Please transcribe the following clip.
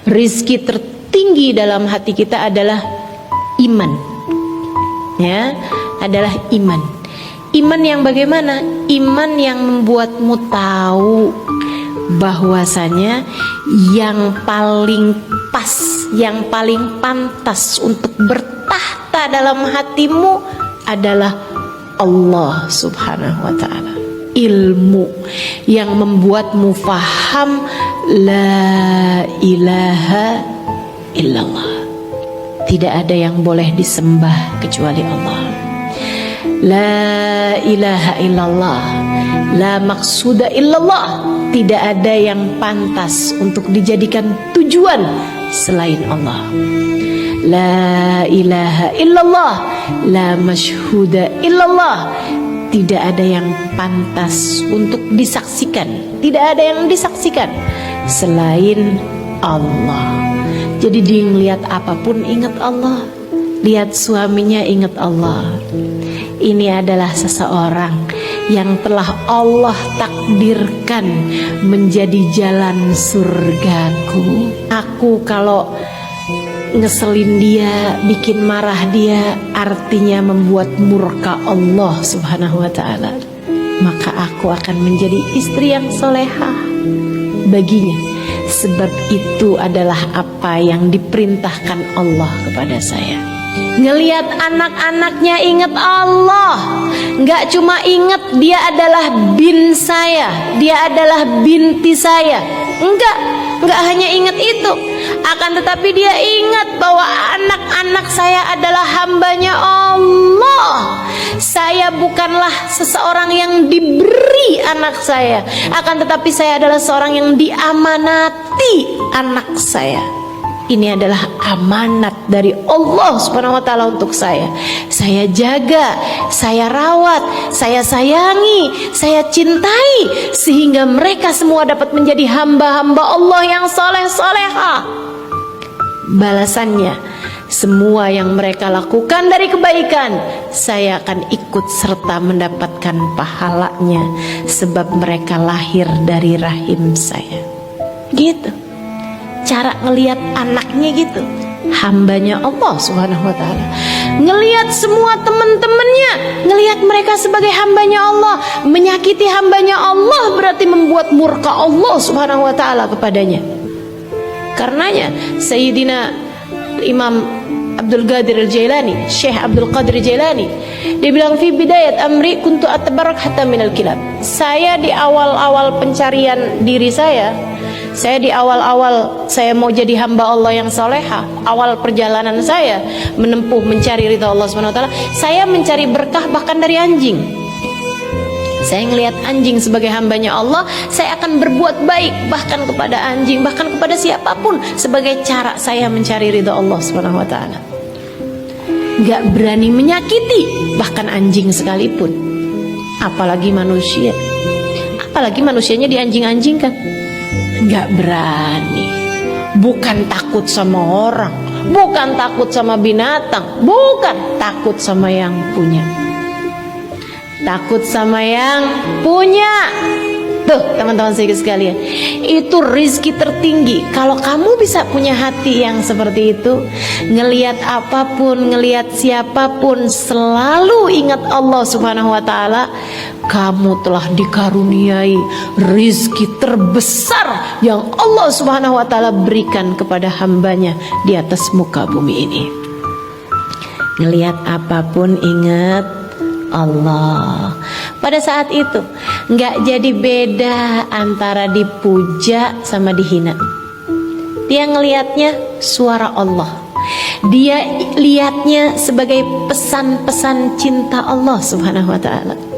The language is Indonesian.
Rizki tertinggi dalam hati kita adalah iman. Ya, adalah iman. Iman yang bagaimana? Iman yang membuatmu tahu bahwasanya yang paling pas, yang paling pantas untuk bertahta dalam hatimu adalah Allah Subhanahu wa ta'ala. Ilmu yang membuatmu faham la ilaha illallah. Tidak ada yang boleh disembah kecuali Allah. La ilaha illallah, la maksuda illallah. Tidak ada yang pantas untuk dijadikan tujuan selain Allah. La ilaha illallah, la masyhuda illallah. Tidak ada yang pantas untuk disaksikan, tidak ada yang disaksikan selain Allah. Jadi dia ngelihat apapun ingat Allah, lihat suaminya ingat Allah. Ini adalah seseorang yang telah Allah takdirkan menjadi jalan surgaku. Aku kalau ngeselin dia, bikin marah dia, artinya membuat murka Allah Subhanahu wa ta'ala. Maka aku akan menjadi istri yang solehah baginya. Sebab itu adalah apa yang diperintahkan Allah kepada saya. Ngelihat anak-anaknya ingat Allah. Nggak cuma ingat dia adalah bin saya, dia adalah binti saya. Enggak hanya ingat itu, akan tetapi dia ingat bahwa anak-anak saya adalah hambanya Allah. Saya bukanlah seseorang yang diberi anak saya, akan tetapi saya adalah seorang yang diamanati anak saya. Ini adalah amanat dari Allah Subhanahu wa ta'ala untuk saya. Saya jaga, saya rawat, saya sayangi, saya cintai, sehingga mereka semua dapat menjadi hamba-hamba Allah yang soleh-solehah. Balasannya, semua yang mereka lakukan dari kebaikan, saya akan ikut serta mendapatkan pahalanya, sebab mereka lahir dari rahim saya. Gitu cara ngelihat anaknya, gitu, hambanya Allah Subhanahu wa ta'ala. Ngelihat semua teman-temannya, ngelihat mereka sebagai hambanya Allah. Menyakiti hambanya Allah berarti membuat murka Allah Subhanahu wa ta'ala kepadanya. Karenanya Sayyidina Imam Abdul Qadir Al-Jailani, Syekh Abdul Qadir Jailani, dia bilang, fi bidayat amri kuntu atabarak hatta minal kilab. Saya di awal-awal pencarian diri saya di awal-awal saya mau jadi hamba Allah yang soleha, awal perjalanan saya menempuh mencari ridha Allah SWT, saya mencari berkah bahkan dari anjing. Saya ngelihat anjing sebagai hambanya Allah, saya akan berbuat baik bahkan kepada anjing, bahkan kepada siapapun, sebagai cara saya mencari ridha Allah SWT. Gak berani menyakiti bahkan anjing sekalipun, apalagi manusia. Apalagi manusianya dianjing-anjingkan. Gak berani. Bukan takut sama orang, bukan takut sama binatang, bukan takut sama yang punya. Takut sama yang punya. Tuh teman-teman sekalian, itu rizki tertinggi. Kalau kamu bisa punya hati yang seperti itu, ngelihat apapun, ngelihat siapapun, selalu ingat Allah Subhanahu wa ta'ala, kamu telah dikaruniai rizki terbesar yang Allah Subhanahu wa ta'ala berikan kepada hambanya di atas muka bumi ini. Ngelihat apapun ingat Allah. Pada saat itu nggak jadi beda antara dipuja sama dihina. Dia ngelihatnya suara Allah, dia lihatnya sebagai pesan-pesan cinta Allah Subhanahu wa ta'ala.